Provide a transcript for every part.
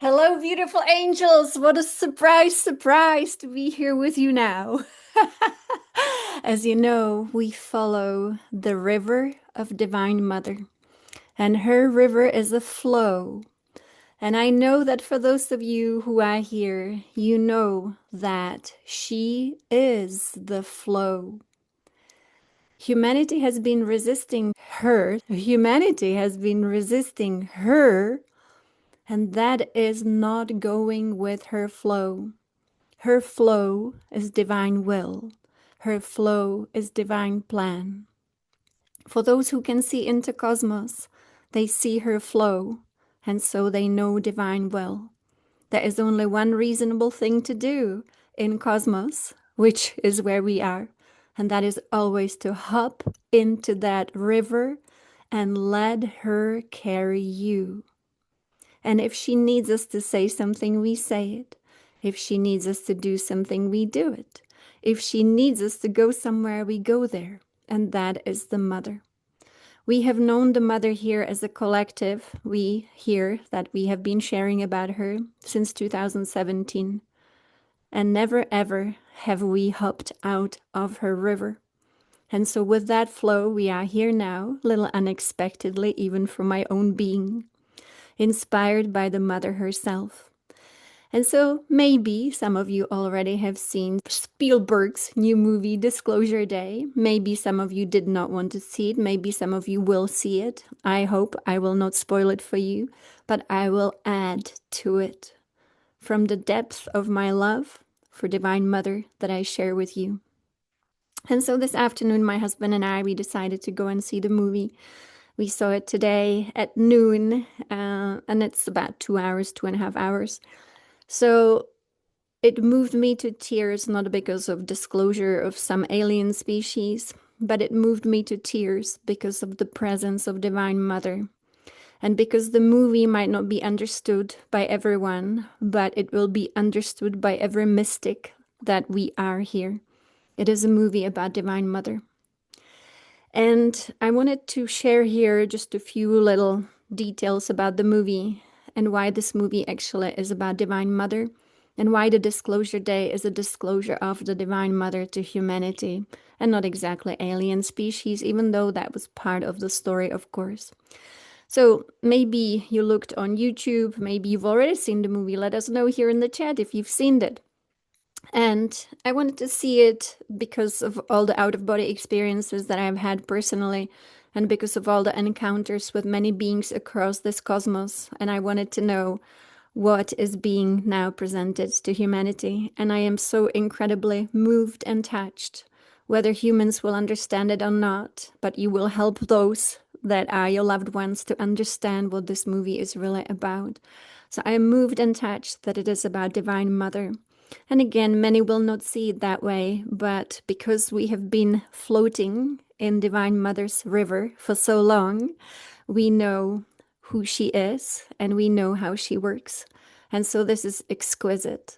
Hello, beautiful angels. What a surprise to be here with you now. As you know, we follow the river of Divine Mother, and her river is a flow. And I know that for those of you who are here, you know that she is the flow. Humanity has been resisting her. Humanity has been resisting her, and that is not going with her flow. Her flow is divine will. Her flow is divine plan. For those who can see into cosmos, they see her flow, and so they know divine will. There is only one reasonable thing to do in cosmos, which is where we are, and that is always to hop into that river and let her carry you. And if she needs us to say something, we say it. If she needs us to do something, we do it. If she needs us to go somewhere, we go there. And that is the mother. We have known the mother here as a collective. We here that we have been sharing about her since 2017. And never ever have we hopped out of her river. And so with that flow, we are here now, a little unexpectedly, even for my own being, inspired by the mother herself. And so maybe some of you already have seen Spielberg's new movie, Disclosure Day. Maybe some of you did not want to see it. Maybe some of you will see it. I hope I will not spoil it for you, but I will add to it from the depth of my love for Divine Mother that I share with you. And so this afternoon, my husband and I, we decided to go and see the movie. We saw it today at noon, and it's about 2 hours, 2.5 hours. So it moved me to tears, not because of disclosure of some alien species, but it moved me to tears because of the presence of Divine Mother. And because the movie might not be understood by everyone, but it will be understood by every mystic that we are here. It is a movie about Divine Mother. And I wanted to share here just a few little details about the movie and why this movie actually is about Divine Mother and why the Disclosure Day is a disclosure of the Divine Mother to humanity and not exactly alien species, even though that was part of the story, of course. So maybe you looked on YouTube, maybe you've already seen the movie. Let us know here in the chat if you've seen it. And I wanted to see it because of all the out-of-body experiences that I've had personally, and because of all the encounters with many beings across this cosmos. And I wanted to know what is being now presented to humanity. And I am so incredibly moved and touched, whether humans will understand it or not, but you will help those that are your loved ones to understand what this movie is really about. So I am moved and touched that it is about Divine Mother. And again, many will not see it that way, but because we have been floating in Divine Mother's river for so long, we know who she is and we know how she works. And so this is exquisite.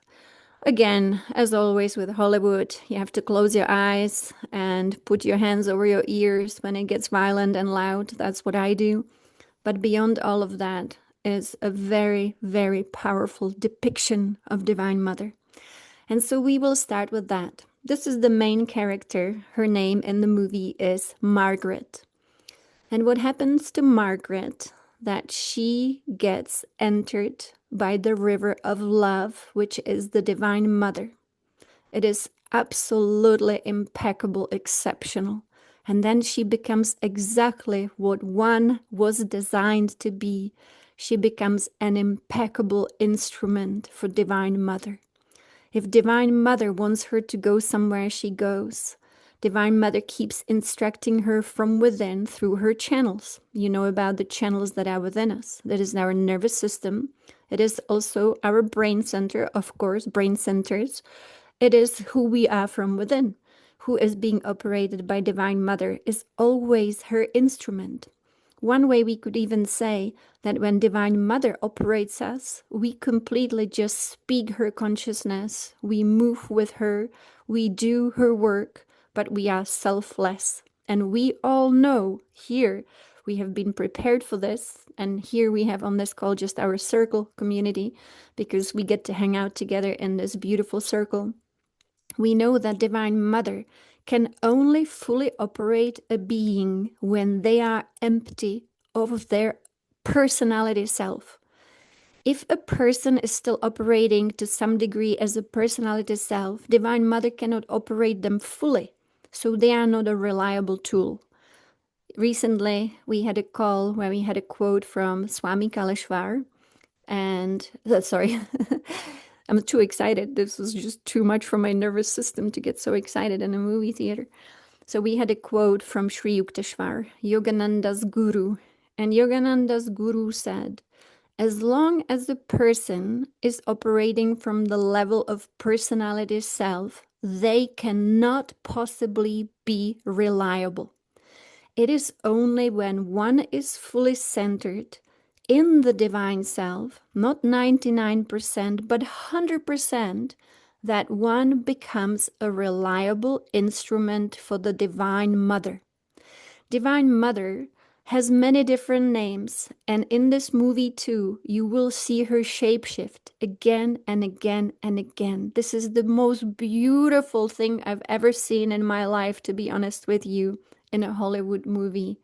Again, as always with Hollywood, you have to close your eyes and put your hands over your ears when it gets violent and loud. That's what I do. But beyond all of that is a very, very powerful depiction of Divine Mother. And so we will start with that. This is the main character. Her name in the movie is Margaret. And what happens to Margaret, that she gets entered by the river of love, which is the Divine Mother. It is absolutely impeccable, exceptional. And then she becomes exactly what one was designed to be. She becomes an impeccable instrument for Divine Mother. If Divine Mother wants her to go somewhere, she goes. Divine Mother keeps instructing her from within through her channels. You know about the channels that are within us. That is our nervous system. It is also our brain center, of course, brain centers. It is who we are from within. Who is being operated by Divine Mother is always her instrument. One way we could even say that when Divine Mother operates us, we completely just speak her consciousness, we move with her, we do her work, but we are selfless. And we all know here We have been prepared for this. And here we have on this call just our circle community, because we get to hang out together in this beautiful circle. We know that Divine Mother can only fully operate a being when they are empty of their personality self. If a person is still operating to some degree as a personality self, Divine Mother cannot operate them fully, so they are not a reliable tool. Recently, we had a call where we had a quote from Swami Kaleshwar, and sorry, I'm too excited. This was just too much for my nervous system to get so excited in a movie theater. So we had a quote from Sri Yukteswar, Yogananda's guru, and Yogananda's guru said, as long as the person is operating from the level of personality self, they cannot possibly be reliable. It is only when one is fully centered in the divine self, not 99%, but 100%, that one becomes a reliable instrument for the Divine Mother. Divine Mother has many different names, and in this movie too, you will see her shapeshift again and again and again. This is the most beautiful thing I've ever seen in my life, to be honest with you, in a Hollywood movie.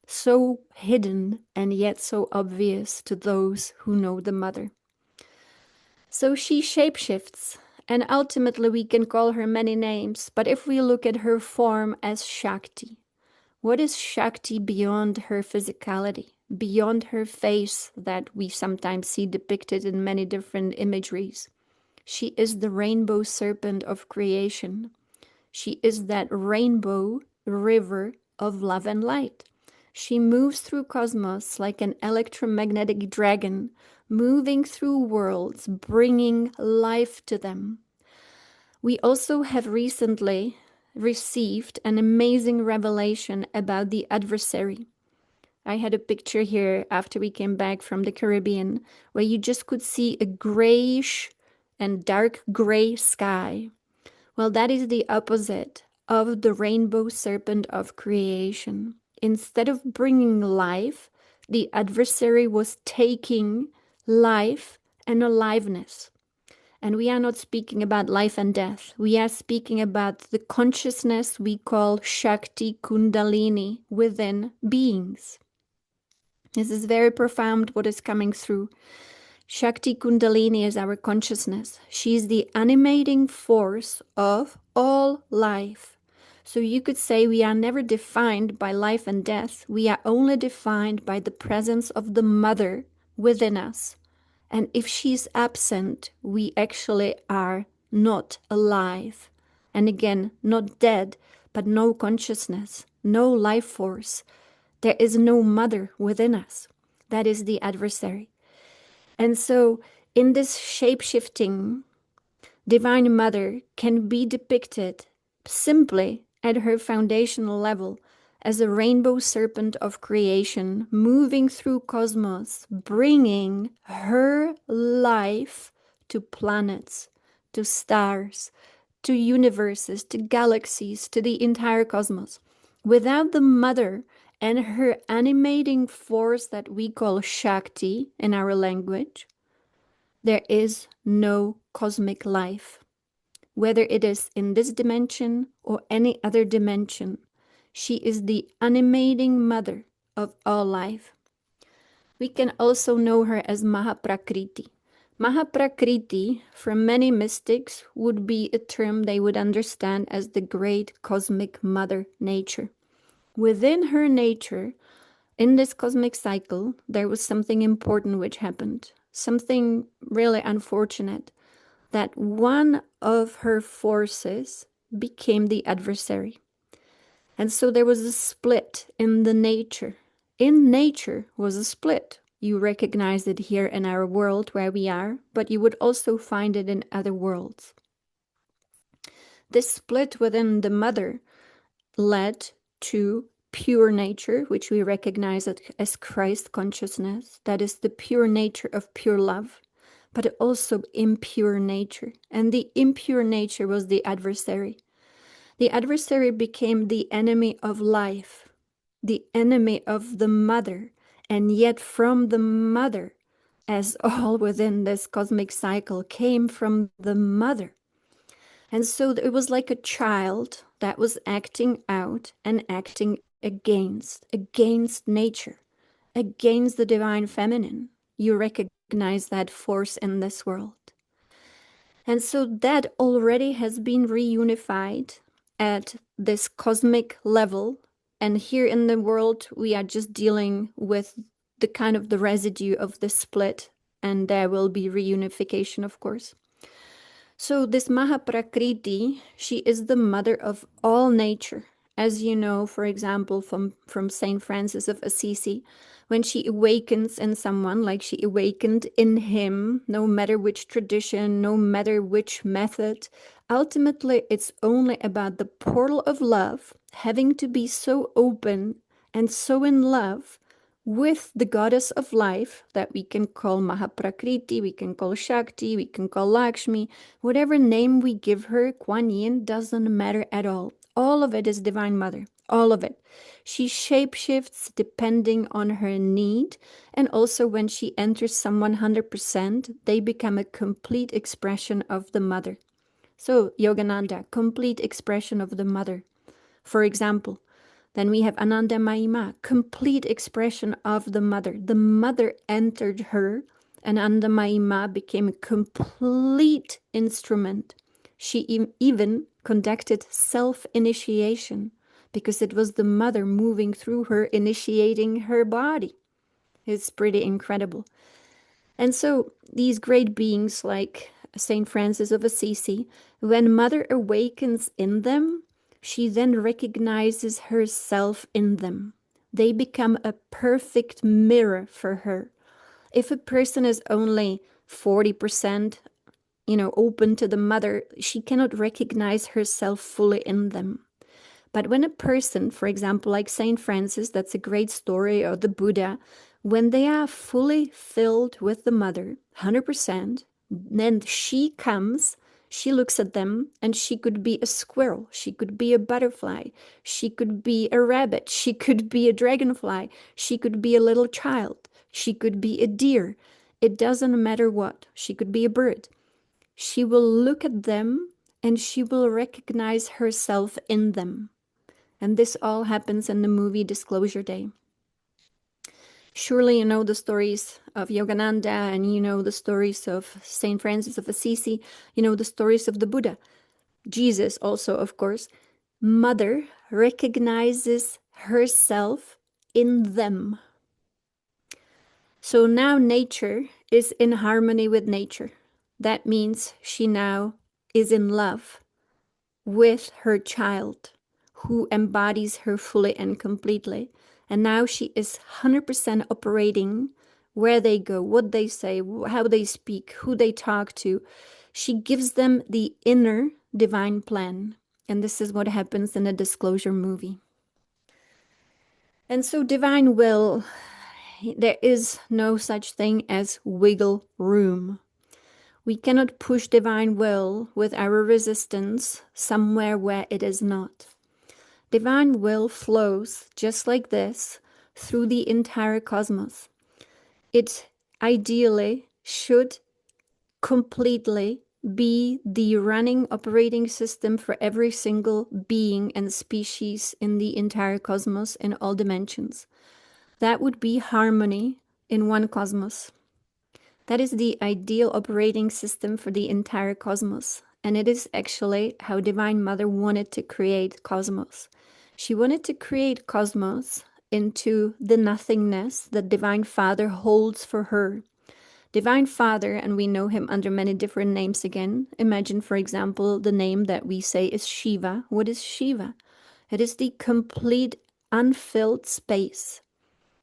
So hidden and yet so obvious to those who know the Mother. So she shapeshifts, and ultimately we can call her many names, but if we look at her form as Shakti, what is Shakti beyond her physicality, beyond her face that we sometimes see depicted in many different imageries? She is the rainbow serpent of creation. She is that rainbow river of love and light. She moves through cosmos like an electromagnetic dragon, moving through worlds, bringing life to them. We also have recently received an amazing revelation about the adversary. I had a picture here after we came back from the Caribbean where you just could see a grayish and dark gray sky. Well, that is the opposite of the rainbow serpent of creation. Instead of bringing life, the adversary was taking life and aliveness. And we are not speaking about life and death. We are speaking about the consciousness we call Shakti Kundalini within beings. This is very profound what is coming through. Shakti Kundalini is our consciousness. She is the animating force of all life. So you could say we are never defined by life and death. We are only defined by the presence of the Mother within us. And if she's absent, we actually are not alive. And again, not dead, but no consciousness, no life force. There is no Mother within us. That is the adversary. And so in this shape-shifting, Divine Mother can be depicted simply at her foundational level as a rainbow serpent of creation, moving through cosmos, bringing her life to planets, to stars, to universes, to galaxies, to the entire cosmos. Without the Mother and her animating force that we call Shakti in our language, there is no cosmic life. Whether it is in this dimension or any other dimension, she is the animating mother of all life. We can also know her as Mahaprakriti. Mahaprakriti, for many mystics, would be a term they would understand as the great cosmic mother nature. Within her nature, in this cosmic cycle, there was something important which happened, something really unfortunate, that one of her forces became the adversary. And so there was a split in the nature. In nature was a split. You recognize it here in our world where we are, but you would also find it in other worlds. This split within the mother led to pure nature, which we recognize as Christ consciousness. That is the pure nature of pure love, but also impure nature. And the impure nature was the adversary. The adversary became the enemy of life the enemy of the mother, and yet from the mother, as all within this cosmic cycle came from the mother. And so it was like a child that was acting out and acting against nature, against the divine feminine. You recognize that force in this world. And so that already has been reunified at this cosmic level. And here in the world, we are just dealing with the kind of the residue of the split, and there will be reunification, of course. So this Mahaprakriti, she is the mother of all nature. As you know, for example, from Saint Francis of Assisi, when she awakens in someone, like she awakened in him, no matter which tradition, no matter which method, ultimately it's only about the portal of love having to be so open and so in love with the goddess of life that we can call Mahaprakriti, we can call Shakti, we can call Lakshmi, whatever name we give her, Kuan Yin, doesn't matter at all. All of it is Divine Mother, all of it. She shapeshifts depending on her need, and also when she enters someone 100%, they become a complete expression of the Mother. So, Yogananda, complete expression of the Mother. For example, then we have Ananda Mahima, complete expression of the mother. The mother entered her, and Ananda Mahima became a complete instrument. She even conducted self-initiation because it was the mother moving through her, initiating her body. It's pretty incredible. And so these great beings like Saint Francis of Assisi, when Mother awakens in them, she then recognizes herself in them. They become a perfect mirror for her. If a person is only 40%, open to the Mother, she cannot recognize herself fully in them. But when a person, for example, like Saint Francis, that's a great story, or the Buddha, when they are fully filled with the Mother, 100%, then she comes, she looks at them, and she could be a squirrel, she could be a butterfly, she could be a rabbit, she could be a dragonfly, she could be a little child, she could be a deer. It doesn't matter what. She could be a bird. She will look at them and she will recognize herself in them. And this all happens in the movie Disclosure Day. Surely you know the stories of Yogananda, and you know the stories of Saint Francis of Assisi, you know the stories of the Buddha. Jesus also, of course. Mother recognizes herself in them. So now nature is in harmony with nature. That means she now is in love with her child, who embodies her fully and completely. And now she is 100% operating where they go, what they say, how they speak, who they talk to. She gives them the inner divine plan. And this is what happens in the Disclosure movie. And so divine will, there is no such thing as wiggle room. We cannot push divine will with our resistance somewhere where it is not. Divine will flows just like this through the entire cosmos. It ideally should completely be the running operating system for every single being and species in the entire cosmos in all dimensions. That would be harmony in one cosmos. That is the ideal operating system for the entire cosmos. And it is actually how Divine Mother wanted to create cosmos. She wanted to create cosmos into the nothingness that Divine Father holds for her. Divine Father, and we know him under many different names again. Imagine, for example, the name that we say is Shiva. What is Shiva? It is the complete unfilled space.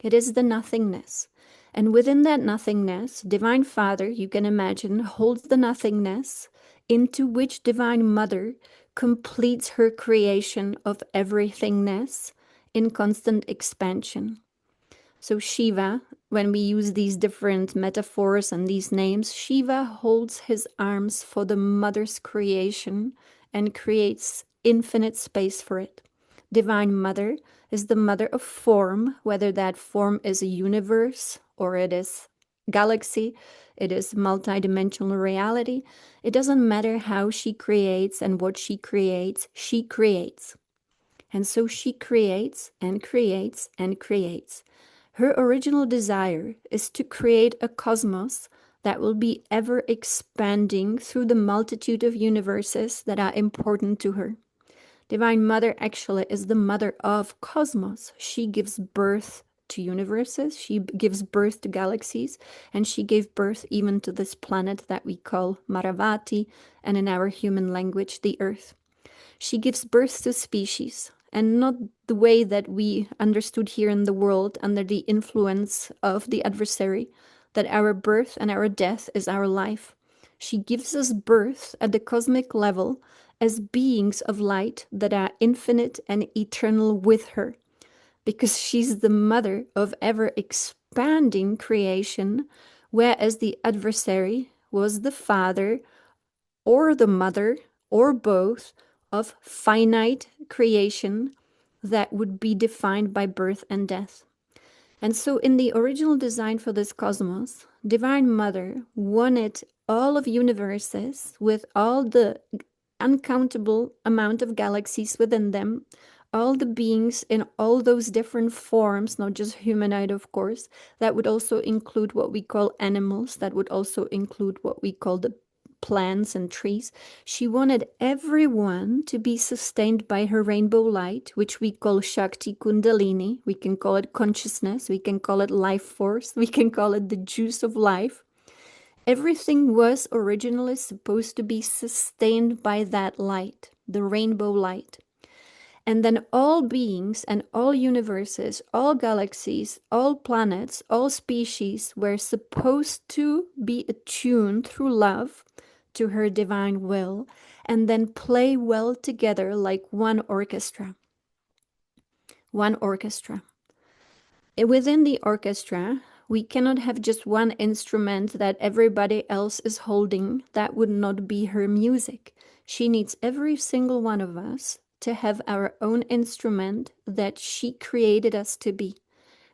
It is the nothingness. And within that nothingness, Divine Father, you can imagine, holds the nothingness into which Divine Mother completes her creation of everythingness in constant expansion. So Shiva, when we use these different metaphors and these names, Shiva holds his arms for the Mother's creation and creates infinite space for it. Divine Mother is the mother of form, whether that form is a universe or it is galaxy, it is multidimensional reality. It doesn't matter how she creates and what she creates, she creates. And so she creates and creates and creates. Her original desire is to create a cosmos that will be ever expanding through the multitude of universes that are important to her. Divine Mother actually is the mother of cosmos. She gives birth to universes, she gives birth to galaxies, and she gave birth even to this planet that we call Maravati, and in our human language, the Earth. She gives birth to species, and not the way that we understood here in the world under the influence of the adversary, that our birth and our death is our life. She gives us birth at the cosmic level as beings of light that are infinite and eternal with her, because she's the mother of ever expanding creation, whereas the adversary was the father or the mother or both of finite creation that would be defined by birth and death. And so, in the original design for this cosmos, Divine Mother wanted all of universes with all the uncountable amount of galaxies within them, all the beings in all those different forms, not just humanoid, of course. That would also include what we call animals, that would also include what we call the plants and trees. She wanted everyone to be sustained by her rainbow light, which we call Shakti Kundalini. We can call it consciousness, we can call it life force, we can call it the juice of life. Everything was originally supposed to be sustained by that light, the rainbow light. And then all beings and all universes, all galaxies, all planets, all species were supposed to be attuned through love to her divine will and then play well together like one orchestra. One orchestra. Within the orchestra, we cannot have just one instrument that everybody else is holding. That would not be her music. She needs every single one of us to have our own instrument that she created us to be.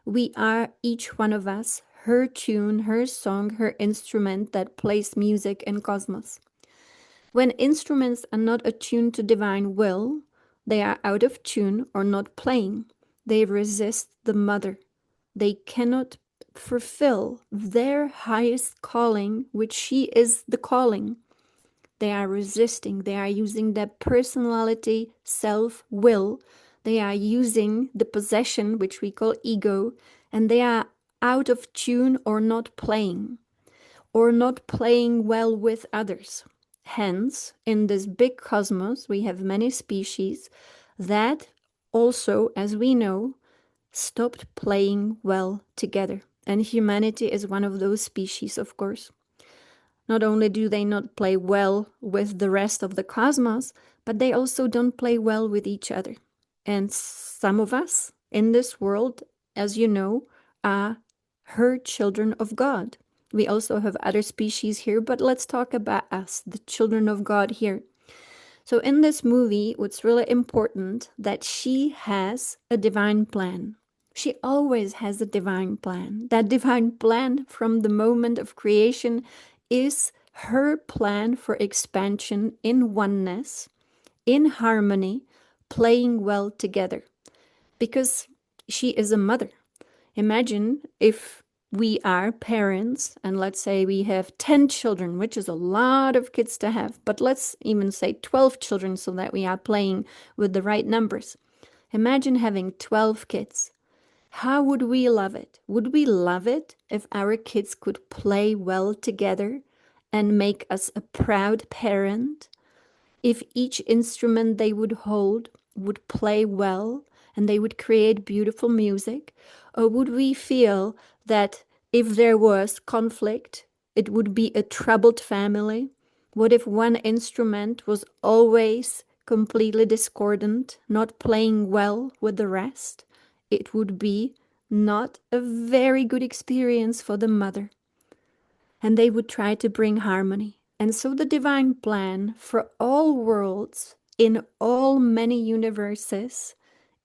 We are, each one of us, her tune, her song, her instrument that plays music in cosmos. When instruments are not attuned to divine will, they are out of tune or not playing. They resist the mother. They cannot fulfill their highest calling, which she is the calling. They are resisting. They are using their personality, self-will. They are using the possession, which we call ego, and they are out of tune or not playing well with others. Hence, in this big cosmos, we have many species that also, as we know, stopped playing well together. And humanity is one of those species, of course. Not only do they not play well with the rest of the cosmos, but they also don't play well with each other. And some of us in this world, as you know, are her children of God. We also have other species here, but let's talk about us, the children of God here. So in this movie, what's really important that she has a divine plan. She always has a divine plan. That divine plan from the moment of creation is her plan for expansion in oneness, in harmony, playing well together. Because she is a mother. Imagine if we are parents and let's say we have 10 children, which is a lot of kids to have, but let's even say 12 children so that we are playing with the right numbers. Imagine having 12 kids. How would we love it? Would we love it if our kids could play well together and make us a proud parent? If each instrument they would hold would play well and they would create beautiful music? Or would we feel that if there was conflict, it would be a troubled family? What if one instrument was always completely discordant, not playing well with the rest? It would be not a very good experience for the mother. And they would try to bring harmony. And so the divine plan for all worlds in all many universes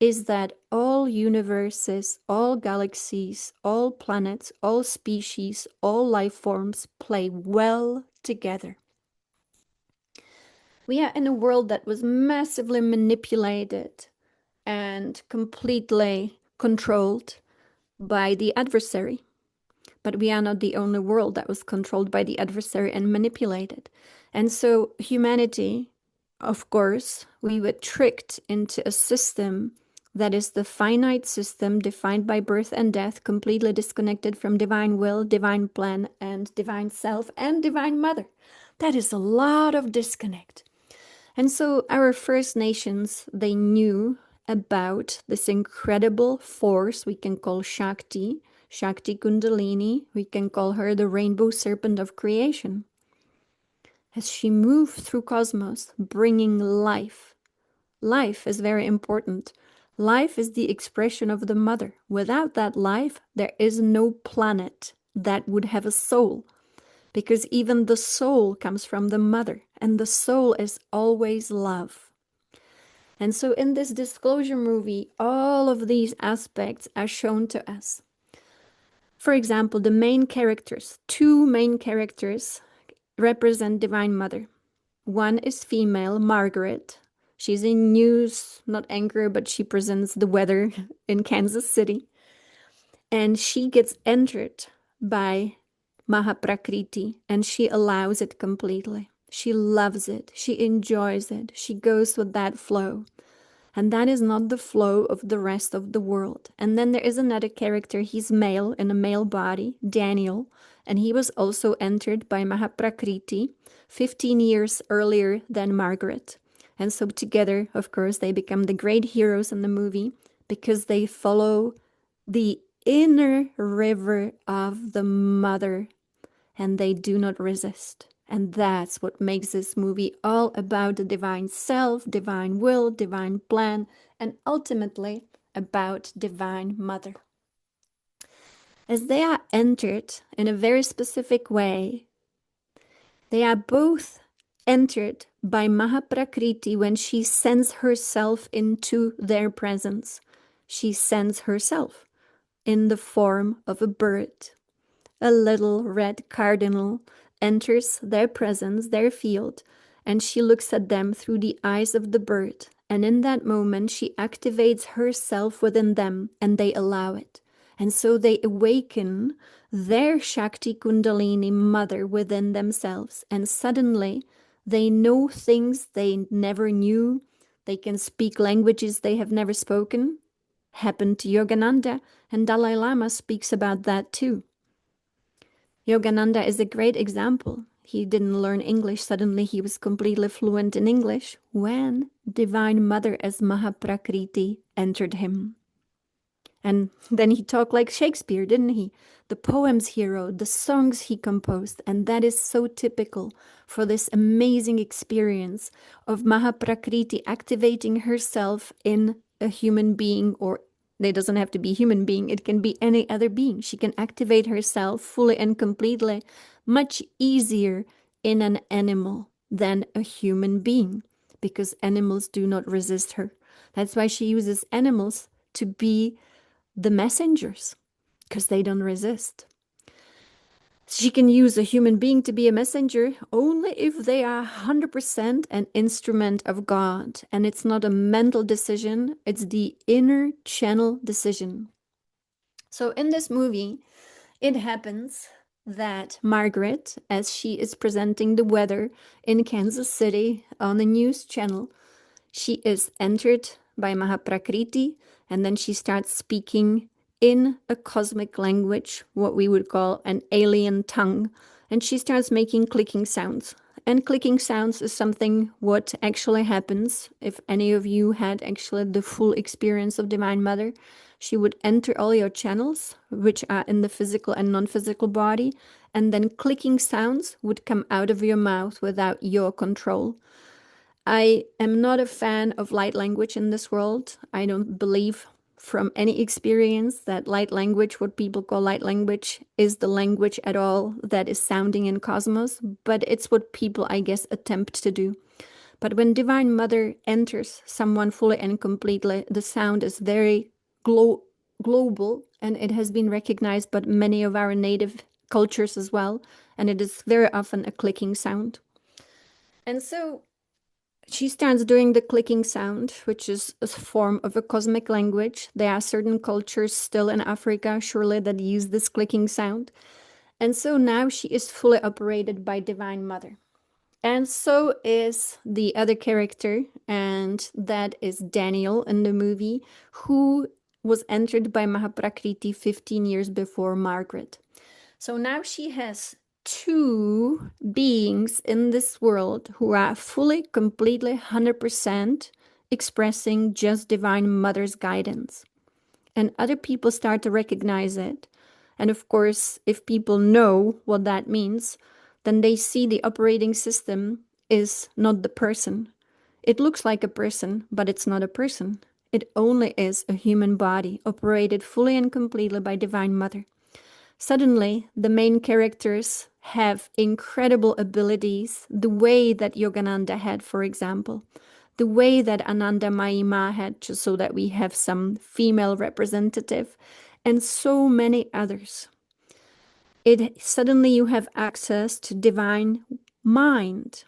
is that all universes, all galaxies, all planets, all species, all life forms play well together. We are in a world that was massively manipulated and completely controlled by the adversary. But we are not the only world that was controlled by the adversary and manipulated. And so humanity, of course, we were tricked into a system that is the finite system defined by birth and death, completely disconnected from divine will, divine plan, and divine self, and divine mother. That is a lot of disconnect. And so our First Nations, they knew about this incredible force we can call Shakti, Shakti Kundalini, we can call her the rainbow serpent of creation. As she moved through cosmos, bringing life. Life is very important. Life is the expression of the mother. Without that life, there is no planet that would have a soul. Because even the soul comes from the mother, and the soul is always love. And so in this disclosure movie, all of these aspects are shown to us. For example, the main characters, two main characters represent Divine Mother. One is female, Margaret. She's a news, not anchor, but she presents the weather in Kansas City. And she gets entered by Mahaprakriti, and she allows it completely. She loves it. She enjoys it. She goes with that flow. And that is not the flow of the rest of the world. And then there is another character. He's male in a male body, Daniel. And he was also entered by Mahaprakriti 15 years earlier than Margaret. And so together, of course, they become the great heroes in the movie because they follow the inner river of the mother and they do not resist. And that's what makes this movie all about the divine self, divine will, divine plan, and ultimately about divine mother. As they are entered in a very specific way, they are both entered by Mahaprakriti when she sends herself into their presence. She sends herself in the form of a bird. A little red cardinal enters their presence, their field, and she looks at them through the eyes of the bird. And in that moment, she activates herself within them, and they allow it. And so they awaken their Shakti Kundalini mother within themselves. And suddenly, they know things they never knew. They can speak languages they have never spoken. Happened to Yogananda, and Dalai Lama speaks about that too. Yogananda is a great example. He didn't learn English. Suddenly he was completely fluent in English when Divine Mother as Mahaprakriti entered him. And then he talked like Shakespeare, didn't he? The poems he wrote, the songs he composed. And that is so typical for this amazing experience of Mahaprakriti activating herself in a human being, or it doesn't have to be a human being, it can be any other being. She can activate herself fully and completely, much easier in an animal than a human being, because animals do not resist her. That's why she uses animals to be the messengers, because they don't resist. She can use a human being to be a messenger only if they are 100% an instrument of God. And it's not a mental decision, it's the inner channel decision. So in this movie, it happens that Margaret, as she is presenting the weather in Kansas City on the news channel, she is entered by Mahaprakriti, and then she starts speaking in a cosmic language, what we would call an alien tongue, and she starts making clicking sounds. And clicking sounds is something what actually happens if any of you had actually the full experience of Divine Mother. She would enter all your channels, which are in the physical and non-physical body, and then clicking sounds would come out of your mouth without your control. I am not a fan of light language in this world. I don't believe from any experience that light language, what people call light language, is the language at all that is sounding in cosmos, but it's what people, I guess, attempt to do. But when Divine Mother enters someone fully and completely, the sound is very global, and it has been recognized by many of our native cultures as well. And it is very often a clicking sound. And so she starts doing the clicking sound, which is a form of a cosmic language. There are certain cultures still in Africa, surely, that use this clicking sound. And so now she is fully operated by Divine Mother. And so is the other character, and that is Daniel in the movie, who was entered by Mahaprakriti 15 years before Margaret. So now she has two beings in this world who are fully, completely, 100% expressing just Divine Mother's guidance. And other people start to recognize it. And of course, if people know what that means, then they see the operating system is not the person. It looks like a person, but it's not a person. It only is a human body operated fully and completely by Divine Mother. Suddenly, the main characters have incredible abilities, the way that Yogananda had, for example, the way that Ananda Mahima had, just so that we have some female representative, and so many others. Suddenly you have access to divine mind.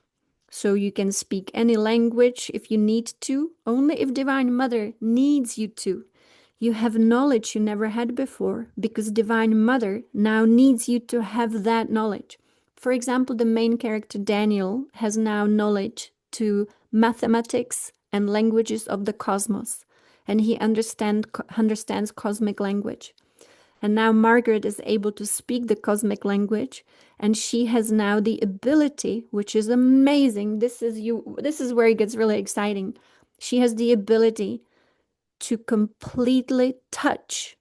So you can speak any language if you need to, only if Divine Mother needs you to. You have knowledge you never had before because Divine Mother now needs you to have that knowledge. For example, the main character Daniel has now knowledge to mathematics and languages of the cosmos, and he understands cosmic language. And now Margaret is able to speak the cosmic language, and she has now the ability, which is amazing. This is where it gets really exciting. She has the ability to completely touch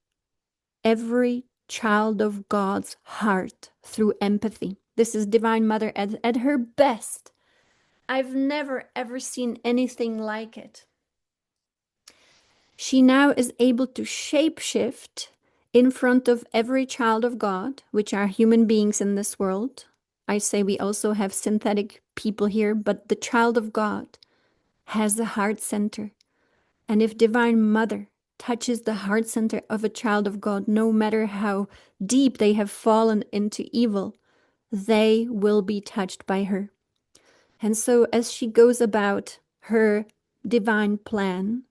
every child of God's heart through empathy. This is Divine Mother at her best. I've never ever seen anything like it. She now is able to shapeshift in front of every child of God, which are human beings in this world. I say we also have synthetic people here, but the child of God has the heart center. And if Divine Mother touches the heart center of a child of God, no matter how deep they have fallen into evil, they will be touched by her. And so as she goes about her divine plan,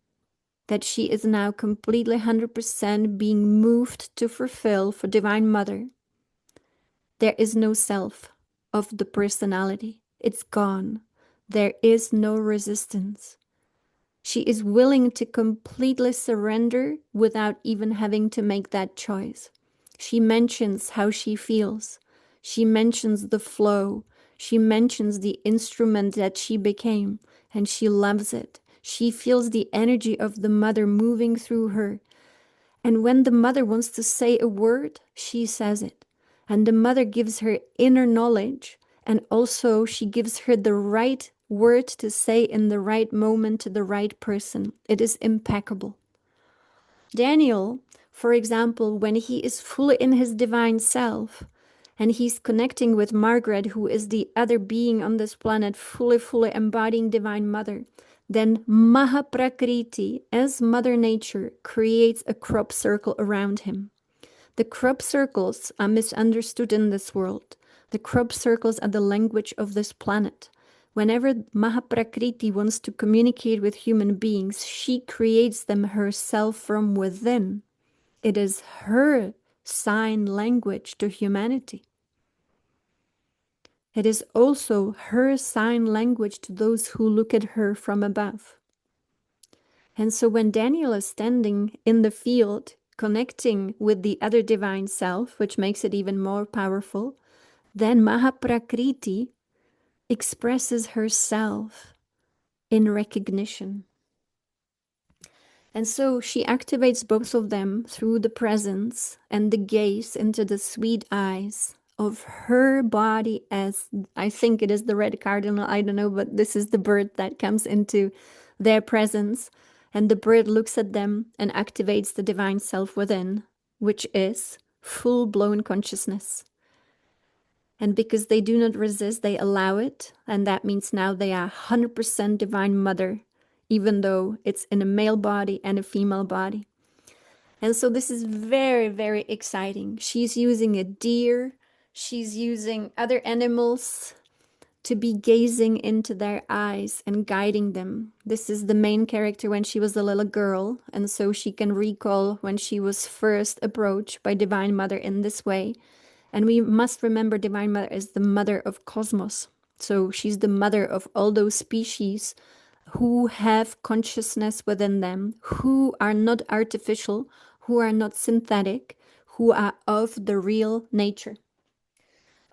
that she is now completely 100% being moved to fulfill for Divine Mother, there is no self of the personality. It's gone. There is no resistance. She is willing to completely surrender without even having to make that choice. She mentions how she feels. She mentions the flow. She mentions the instrument that she became, and she loves it. She feels the energy of the mother moving through her. And when the mother wants to say a word, she says it. And the mother gives her inner knowledge, and also she gives her the right word to say in the right moment to the right person. It is impeccable. Daniel, for example, when he is fully in his divine self, and he's connecting with Margaret, who is the other being on this planet, fully embodying Divine Mother, then Mahaprakriti, as Mother Nature, creates a crop circle around him. The crop circles are misunderstood in this world. The crop circles are the language of this planet. Whenever Mahaprakriti wants to communicate with human beings, she creates them herself from within. It is her sign language to humanity. It is also her sign language to those who look at her from above. And so when Daniel is standing in the field, connecting with the other divine self, which makes it even more powerful, then Mahaprakriti expresses herself in recognition. And so she activates both of them through the presence and the gaze into the sweet eyes of her body, as I think it is the red cardinal, I don't know, but this is the bird that comes into their presence. And the bird looks at them and activates the divine self within, which is full-blown consciousness. And because they do not resist, they allow it. And that means now they are 100% divine mother, even though it's in a male body and a female body. And so this is very, very exciting. She's using a deer. She's using other animals to be gazing into their eyes and guiding them. This is the main character when she was a little girl. And so she can recall when she was first approached by Divine Mother in this way. And we must remember Divine Mother is the mother of cosmos. So she's the mother of all those species who have consciousness within them, who are not artificial, who are not synthetic, who are of the real nature.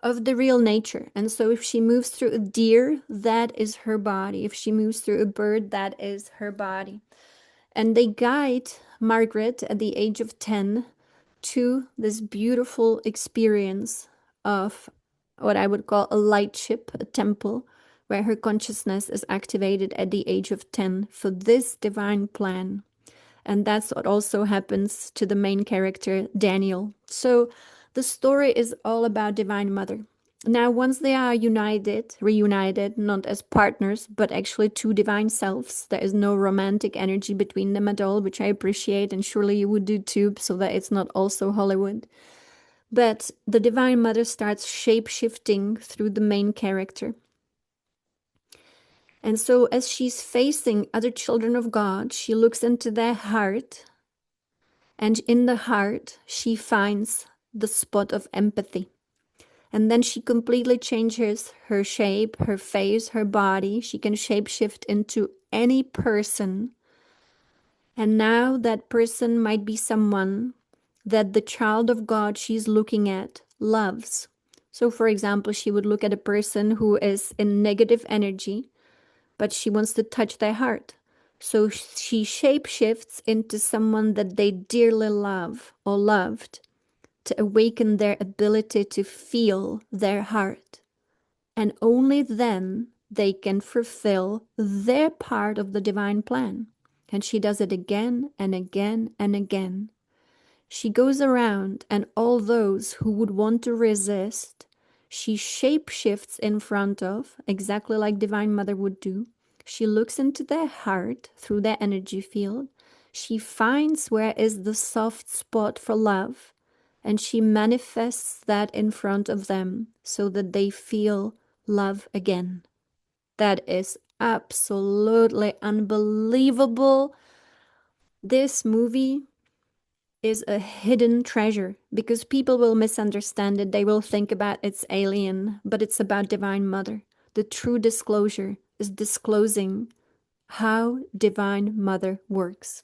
Of the real nature. And so if she moves through a deer, that is her body. If she moves through a bird, that is her body. And they guide Margaret at the age of 10 to this beautiful experience of what I would call a light ship, a temple, where her consciousness is activated at the age of 10 for this divine plan. And that's what also happens to the main character, Daniel. So the story is all about Divine Mother. Now, once they are reunited, not as partners, but actually two divine selves, there is no romantic energy between them at all, which I appreciate, and surely you would do too, so that it's not also Hollywood. But the Divine Mother starts shape-shifting through the main character. And so as she's facing other children of God, she looks into their heart, and in the heart, she finds the spot of empathy. And then she completely changes her shape, her face, her body. She can shapeshift into any person. And now that person might be someone that the child of God she's looking at loves. So for example, she would look at a person who is in negative energy, but she wants to touch their heart. So she shapeshifts into someone that they dearly love or loved, to awaken their ability to feel their heart. And only then they can fulfill their part of the divine plan. And she does it again and again and again. She goes around, and all those who would want to resist, she shapeshifts in front of, exactly like Divine Mother would do. She looks into their heart through their energy field. She finds where is the soft spot for love. And she manifests that in front of them so that they feel love again. That is absolutely unbelievable. This movie is a hidden treasure because people will misunderstand it. They will think about it's alien, but it's about Divine Mother. The true disclosure is disclosing how Divine Mother works.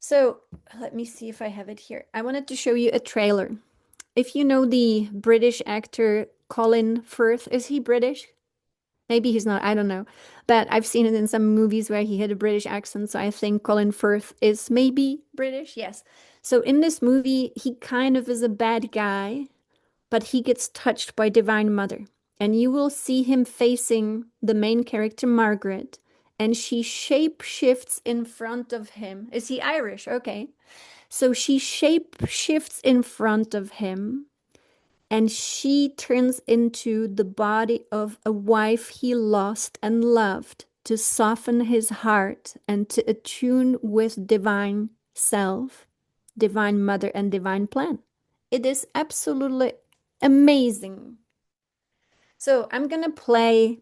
So let me see if I have it here. I wanted to show you a trailer. If you know the British actor Colin Firth, is he British? Maybe he's not, I don't know. But I've seen it in some movies where he had a British accent, so I think Colin Firth is maybe British, yes. So in this movie, he kind of is a bad guy, but he gets touched by Divine Mother. And you will see him facing the main character, Margaret, and she shape-shifts in front of him. Is he Irish? Okay. So she shape-shifts in front of him, and she turns into the body of a wife he lost and loved to soften his heart and to attune with Divine Self, Divine Mother, and Divine Plan. It is absolutely amazing. So I'm going to play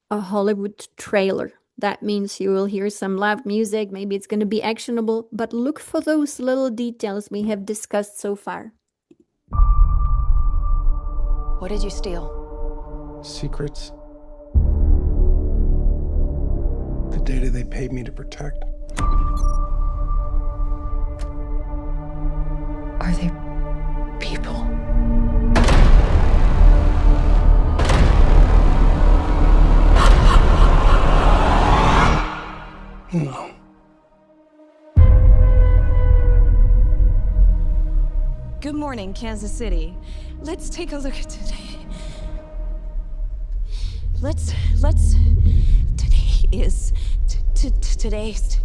a Hollywood trailer. That means you will hear some loud music. Maybe it's going to be actionable, but look for those little details we have discussed so far. What did you steal? Secrets. The data they paid me to protect. Are they people? No. Good morning, Kansas City. Let's take a look at today. Today is today's.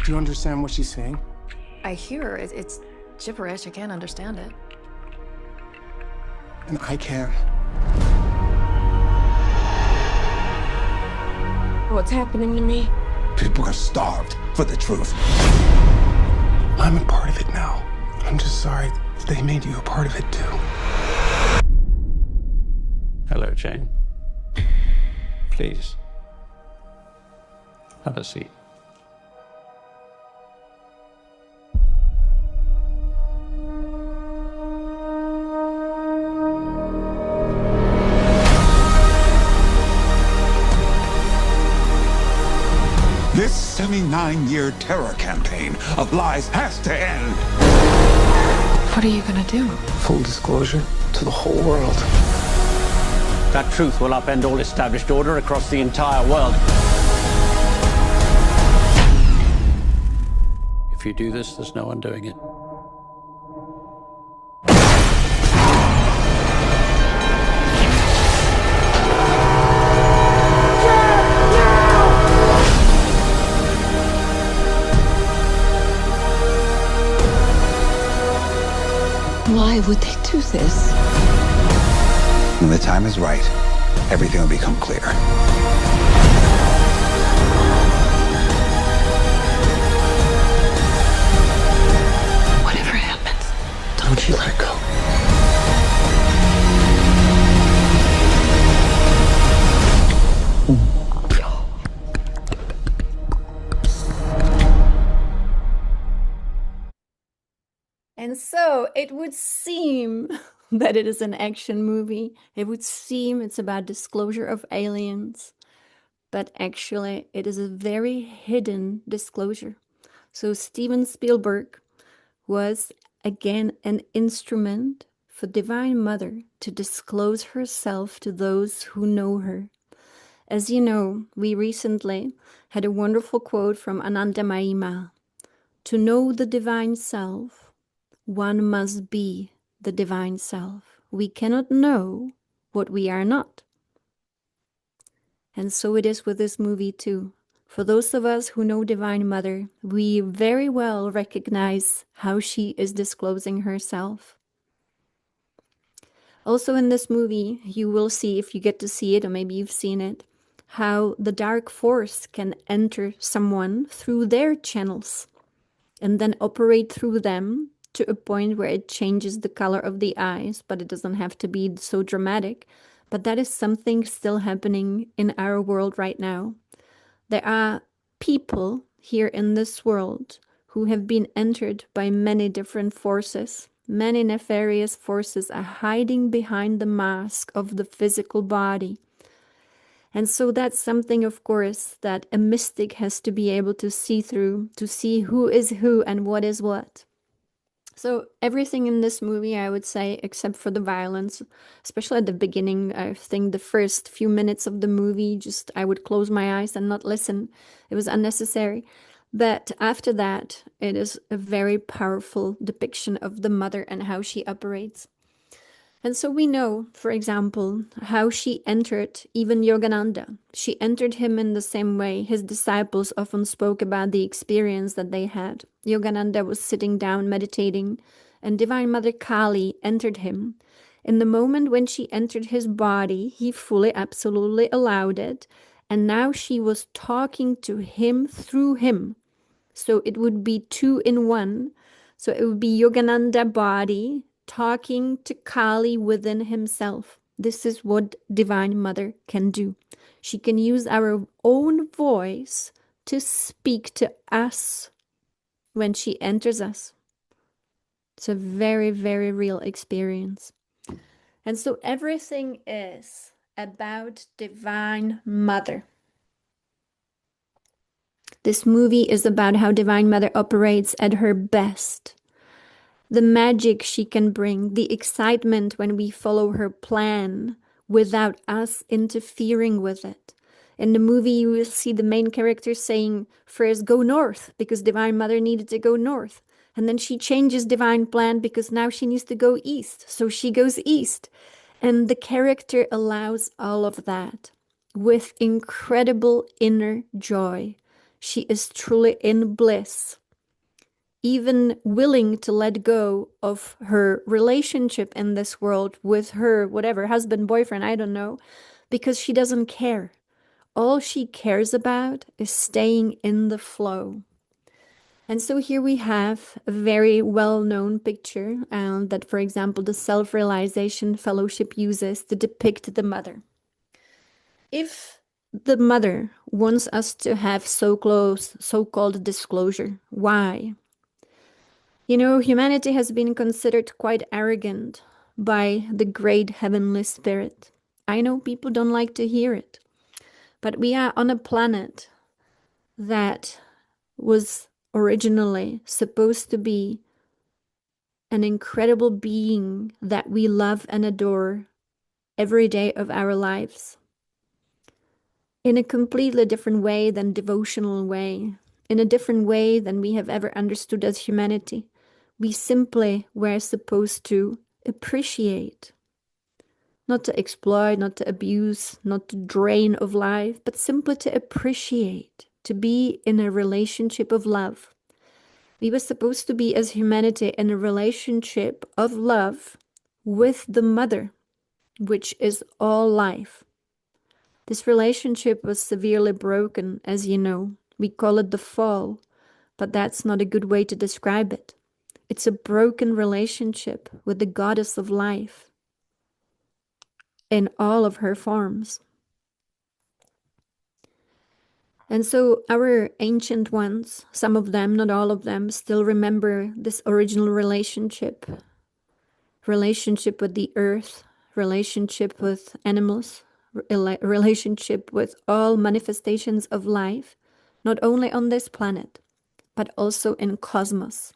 Do you understand what she's saying? I hear it's gibberish. I can't understand it. And I can. What's happening to me? People are starved for the truth. I'm a part of it now. I'm just sorry that they made you a part of it too. Hello, Jane. Please. Have a seat. This 79-year terror campaign of lies has to end. What are you gonna do? Full disclosure to the whole world. That truth will upend all established order across the entire world. If you do this, there's no undoing it. Why would they do this? When the time is right, everything will become clear. Whatever happens, don't you let go. And so it would seem that it is an action movie. It would seem it's about disclosure of aliens, but actually it is a very hidden disclosure. So Steven Spielberg was again an instrument for Divine Mother to disclose herself to those who know her. As you know, we recently had a wonderful quote from Anandamayi Ma. To know the divine self, one must be the divine self. We cannot know what we are not. And so it is with this movie too. For those of us who know Divine Mother, we very well recognize how she is disclosing herself. Also in this movie, you will see, if you get to see it, or maybe you've seen it, how the dark force can enter someone through their channels and then operate through them to a point where it changes the color of the eyes, but it doesn't have to be so dramatic. But that is something still happening in our world right now. There are people here in this world who have been entered by many different forces. Many nefarious forces are hiding behind the mask of the physical body. And so that's something, of course, that a mystic has to be able to see through, to see who is who and what is what. So everything in this movie, I would say, except for the violence, especially at the beginning, I think the first few minutes of the movie, just I would close my eyes and not listen. It was unnecessary. But after that, it is a very powerful depiction of the mother and how she operates. And so we know, for example, how she entered even Yogananda. She entered him in the same way. His disciples often spoke about the experience that they had. Yogananda was sitting down meditating, and Divine Mother Kali entered him. In the moment when she entered his body, he fully, absolutely allowed it. And now she was talking to him through him. So it would be two in one. So it would be Yogananda body talking to Kali within himself. This is what Divine Mother can do. She can use our own voice to speak to us when she enters us. It's a very, very real experience. And so everything is about Divine Mother. This movie is about how Divine Mother operates at her best. The magic she can bring, the excitement when we follow her plan without us interfering with it. In the movie, you will see the main character saying, first go north, because Divine Mother needed to go north. And then she changes Divine plan because now she needs to go east. So she goes east. And the character allows all of that with incredible inner joy. She is truly in bliss, even willing to let go of her relationship in this world with her, whatever, husband, boyfriend, I don't know, because she doesn't care. All she cares about is staying in the flow. And so here we have a very well-known picture that, for example, the Self-Realization Fellowship uses to depict the mother. If the mother wants us to have so-called disclosure, why? You know, humanity has been considered quite arrogant by the great heavenly spirit. I know people don't like to hear it, but we are on a planet that was originally supposed to be an incredible being that we love and adore every day of our lives. In a completely different way than devotional way, in a different way than we have ever understood as humanity. We simply were supposed to appreciate, not to exploit, not to abuse, not to drain of life, but simply to appreciate, to be in a relationship of love. We were supposed to be as humanity in a relationship of love with the mother, which is all life. This relationship was severely broken, as you know. We call it the fall, but that's not a good way to describe it. It's a broken relationship with the goddess of life in all of her forms. And so our ancient ones, some of them, not all of them, still remember this original relationship. Relationship with the earth, relationship with animals, relationship with all manifestations of life, not only on this planet, but also in cosmos.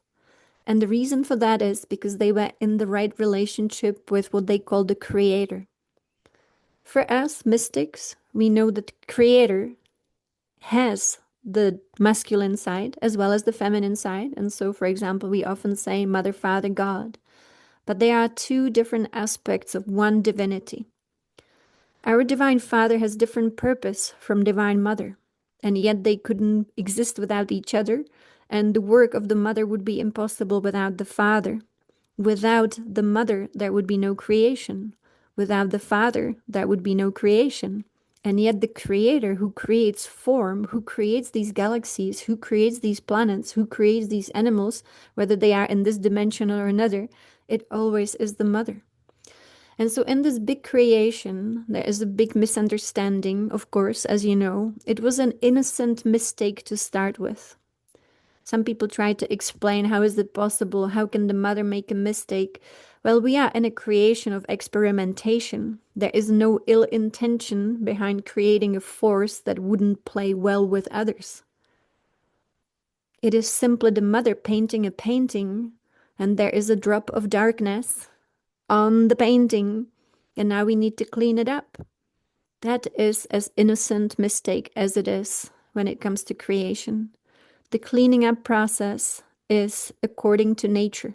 And the reason for that is because they were in the right relationship with what they call the creator. For us mystics, we know that the creator has the masculine side as well as the feminine side. And so, for example, we often say Mother, Father, God. But they are two different aspects of one divinity. Our Divine Father has different purpose from Divine Mother, and yet they couldn't exist without each other, and the work of the Mother would be impossible without the Father. Without the Mother, there would be no creation. Without the Father, there would be no creation. And yet the Creator who creates form, who creates these galaxies, who creates these planets, who creates these animals, whether they are in this dimension or another, it always is the mother. And so in this big creation, there is a big misunderstanding, of course, as you know. It was an innocent mistake to start with. Some people try to explain how is it possible, how can the mother make a mistake? Well, we are in a creation of experimentation. There is no ill intention behind creating a force that wouldn't play well with others. It is simply the mother painting a painting, and there is a drop of darkness on the painting, and now we need to clean it up. That is as innocent mistake as it is when it comes to creation. The cleaning up process is according to nature.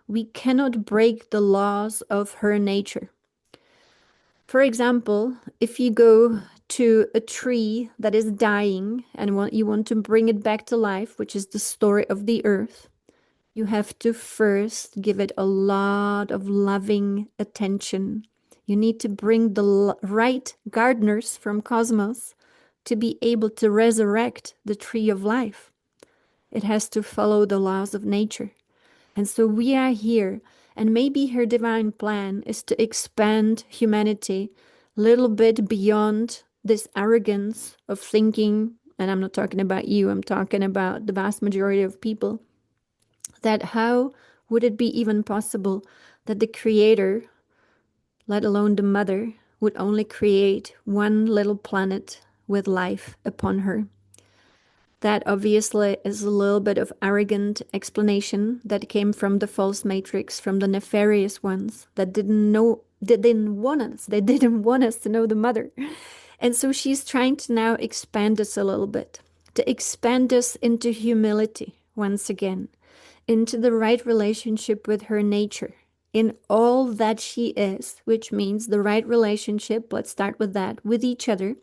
We cannot break the laws of her nature. For example, if you go to a tree that is dying and you want to bring it back to life, which is the story of the earth, you have to first give it a lot of loving attention. You need to bring the right gardeners from cosmos to be able to resurrect the tree of life. It has to follow the laws of nature. And so we are here, and maybe her divine plan is to expand humanity a little bit beyond this arrogance of thinking, and I'm not talking about you, I'm talking about the vast majority of people, that how would it be even possible that the creator, let alone the mother, would only create one little planet with life upon her? That obviously is a little bit of arrogant explanation that came from the false matrix, from the nefarious ones that didn't want us. They didn't want us to know the mother. And so she's trying to now expand us a little bit, to expand us into humility once again, into the right relationship with her nature, in all that she is, which means the right relationship, let's start with that, with each other,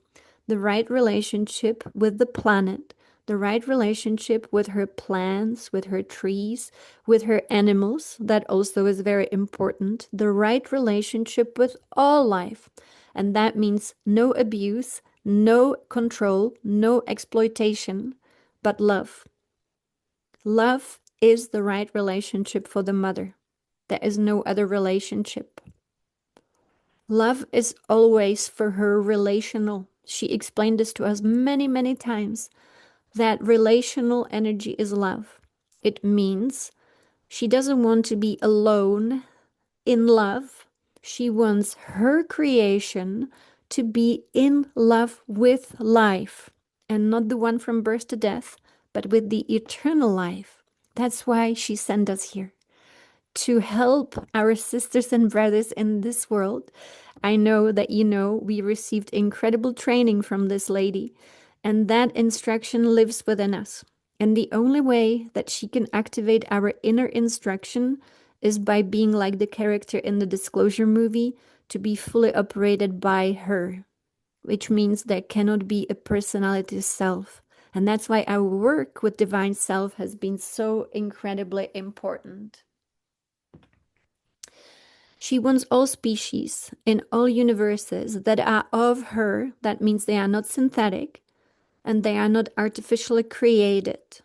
the right relationship with the planet, the right relationship with her plants, with her trees, with her animals. That also is very important. The right relationship with all life. And that means no abuse, no control, no exploitation, but love. Love is the right relationship for the mother. There is no other relationship. Love is always for her relational. She explained this to us many, many times, that relational energy is love. It means she doesn't want to be alone in love. She wants her creation to be in love with life, and not the one from birth to death, but with the eternal life. That's why she sent us here, to help our sisters and brothers in this world. I know that we received incredible training from this lady, and that instruction lives within us. And the only way that she can activate our inner instruction is by being like the character in the Disclosure movie, to be fully operated by her, which means there cannot be a personality self. And that's why our work with Divine Self has been so incredibly important. She wants all species in all universes that are of her. That means they are not synthetic and they are not artificially created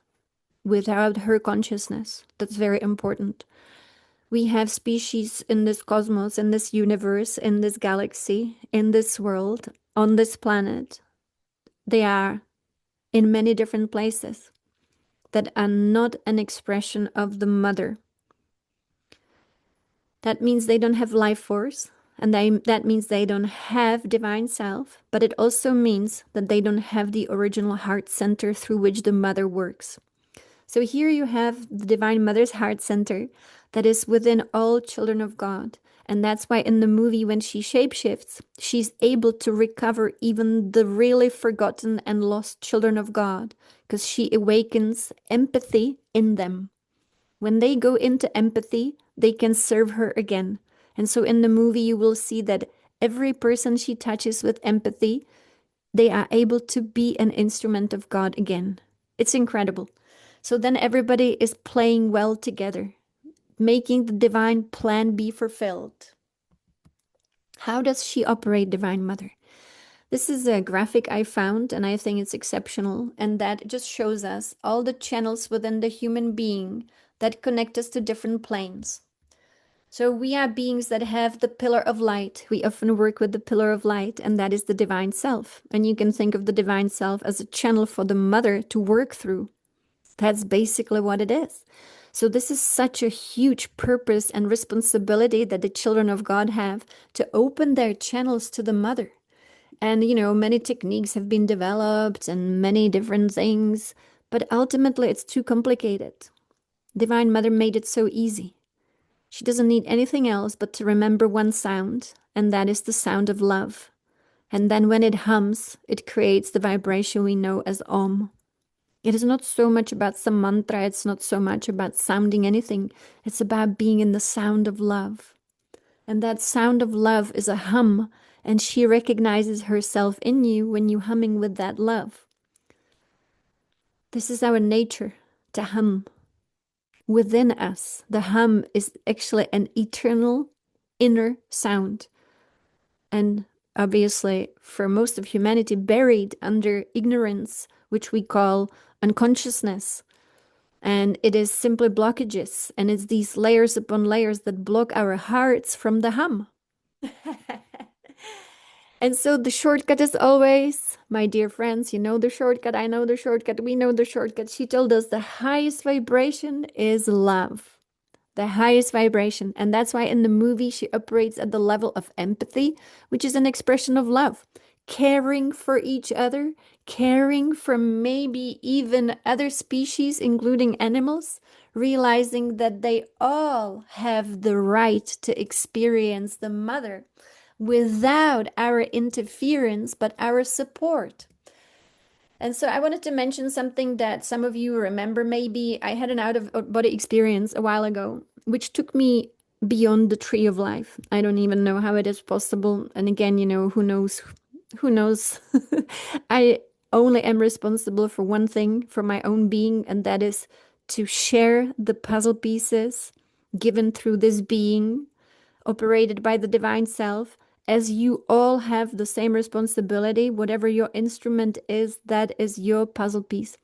without her consciousness. That's very important. We have species in this cosmos, in this universe, in this galaxy, in this world, on this planet. They are in many different places that are not an expression of the mother. That means they don't have life force, and that means they don't have divine self, but it also means that they don't have the original heart center through which the mother works. So here you have the Divine Mother's heart center that is within all children of God. And that's why in the movie, when she shapeshifts, she's able to recover even the really forgotten and lost children of God, because she awakens empathy in them. When they go into empathy, they can serve her again. And so in the movie, you will see that every person she touches with empathy, they are able to be an instrument of God again. It's incredible. So then everybody is playing well together, making the divine plan be fulfilled. How does she operate, Divine Mother? This is a graphic I found, and I think it's exceptional, and that just shows us all the channels within the human being that connect us to different planes. So we are beings that have the pillar of light. We often work with the pillar of light, and that is the divine self. And you can think of the divine self as a channel for the mother to work through. That's basically what it is. So this is such a huge purpose and responsibility that the children of God have, to open their channels to the mother. And, many techniques have been developed and many different things, but ultimately it's too complicated. Divine Mother made it so easy. She doesn't need anything else but to remember one sound, and that is the sound of love. And then when it hums, it creates the vibration we know as Om. It is not so much about some mantra, it's not so much about sounding anything, it's about being in the sound of love. And that sound of love is a hum, and she recognizes herself in you when you're humming with that love. This is our nature, to hum. Within us, the hum is actually an eternal inner sound. And obviously, for most of humanity, buried under ignorance, which we call unconsciousness. And it is simply blockages. And it's these layers upon layers that block our hearts from the hum. And so the shortcut is always, my dear friends, you know the shortcut, I know the shortcut, we know the shortcut. She told us the highest vibration is love. The highest vibration. And that's why in the movie she operates at the level of empathy, which is an expression of love. Caring for each other, caring for maybe even other species, including animals, realizing that they all have the right to experience the mother without our interference, but our support. And so I wanted to mention something that some of you remember maybe. I had an out-of-body experience a while ago, which took me beyond the tree of life. I don't even know how it is possible. And again, who knows? Who knows? I only am responsible for one thing, for my own being, and that is to share the puzzle pieces given through this being, operated by the divine self, as you all have the same responsibility. Whatever your instrument is, that is your puzzle piece.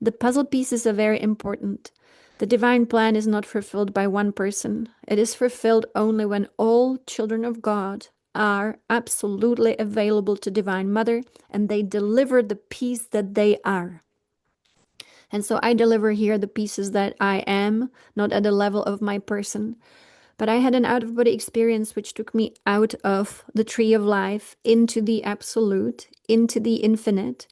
The puzzle pieces are very important. The divine plan is not fulfilled by one person. It is fulfilled only when all children of God are absolutely available to Divine Mother and they deliver the piece that they are. And so I deliver here the pieces that I am, not at the level of my person. But I had an out-of-body experience which took me out of the tree of life into the absolute, into the infinite.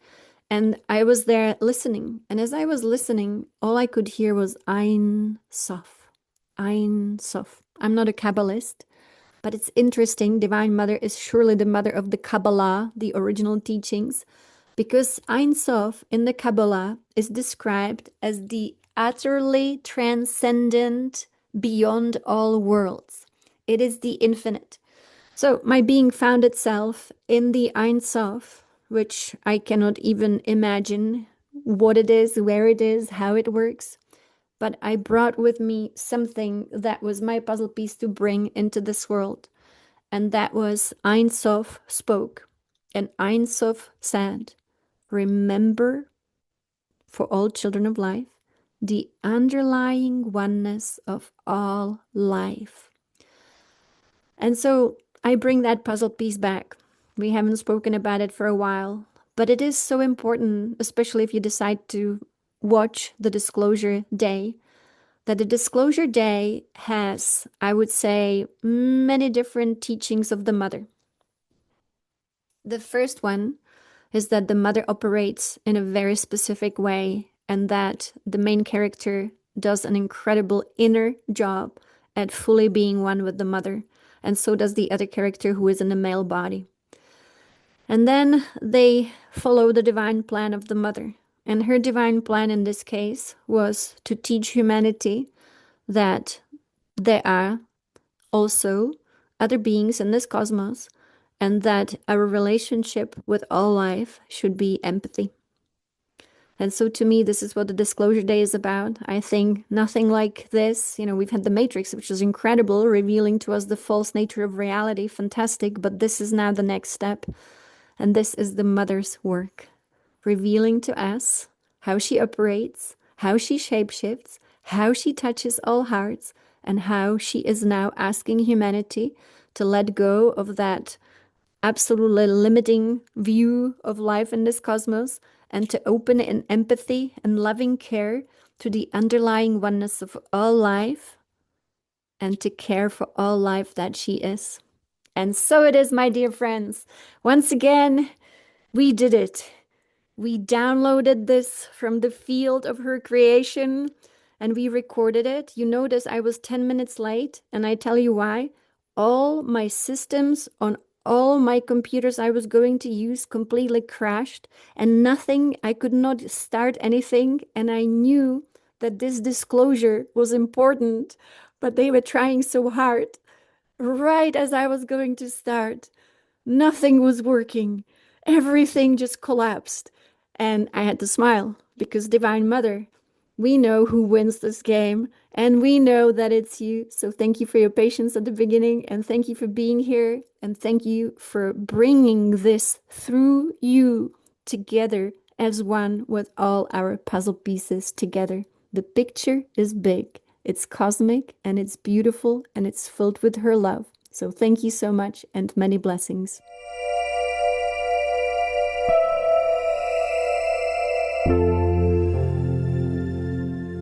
And I was there listening. And as I was listening, all I could hear was Ein Sof. Ein Sof. I'm not a Kabbalist, but it's interesting. Divine Mother is surely the mother of the Kabbalah, the original teachings, because Ein Sof in the Kabbalah is described as the utterly transcendent, beyond all worlds. It is the infinite. So my being found itself in the Ein Sof, which I cannot even imagine what it is, where it is, how it works. But I brought with me something that was my puzzle piece to bring into this world. And that was Ein Sof spoke. And Ein Sof said, remember, for all children of life, the underlying oneness of all life. And so I bring that puzzle piece back. We haven't spoken about it for a while, but it is so important, especially if you decide to watch the Disclosure Day, that the Disclosure Day has, I would say, many different teachings of the mother. The first one is that the mother operates in a very specific way and that the main character does an incredible inner job at fully being one with the mother. And so does the other character who is in the male body. And then they follow the divine plan of the mother. And her divine plan in this case was to teach humanity that there are also other beings in this cosmos and that our relationship with all life should be empathy. And so to me, this is what the Disclosure Day is about. I think nothing like this. We've had the Matrix, which is incredible, revealing to us the false nature of reality. Fantastic. But this is now the next step. And this is the mother's work, revealing to us how she operates, how she shapeshifts, how she touches all hearts, and how she is now asking humanity to let go of that absolutely limiting view of life in this cosmos and to open in empathy and loving care to the underlying oneness of all life and to care for all life that she is. And so it is, my dear friends. Once again, we did it. We downloaded this from the field of her creation and we recorded it. You notice I was 10 minutes late, and I tell you why. All my systems on all my computers I was going to use completely crashed, and nothing, I could not start anything, and I knew that this disclosure was important, but they were trying so hard. Right as I was going to start, nothing was working. Everything just collapsed. And I had to smile because Divine Mother, we know who wins this game and we know that it's you. So thank you for your patience at the beginning and thank you for being here and thank you for bringing this through you together as one with all our puzzle pieces together. The picture is big. It's cosmic and it's beautiful and it's filled with her love. So thank you so much and many blessings.